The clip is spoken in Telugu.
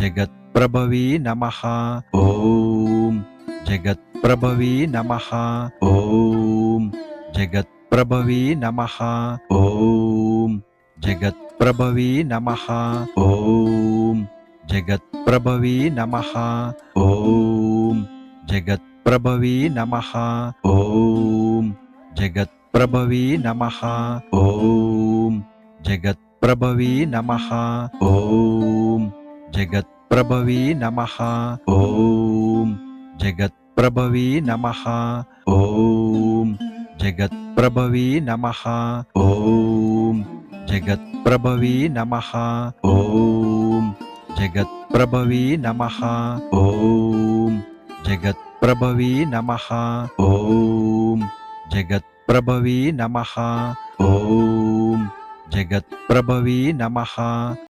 జగత్ప్రభవే నమః. ఓం జగత్ప్రభవే నమః. ఓం జగత్ప్రభవే నమః. ఓం జగత్ప్రభవే నమః. ఓం జగత్ప్రభవే నమః. ఓం జగత్ప్రభవే నమః. ఓం జగత్ప్రభవే నమః. ఓం జగత్ప్రభవే నమః. ఓం జగత్ప్రభవే నమః. ఓం జగత్ప్రభవే నమః. ఓం జగత్ప్రభవే నమః. ఓం జగత్ప్రభవే నమః. ఓం జగత్ప్రభవే నమః. ఓం జగత్ప్రభవే నమః. ఓం జగత్ప్రభవే నమః. ఓం జగత్ప్రభవే నమః.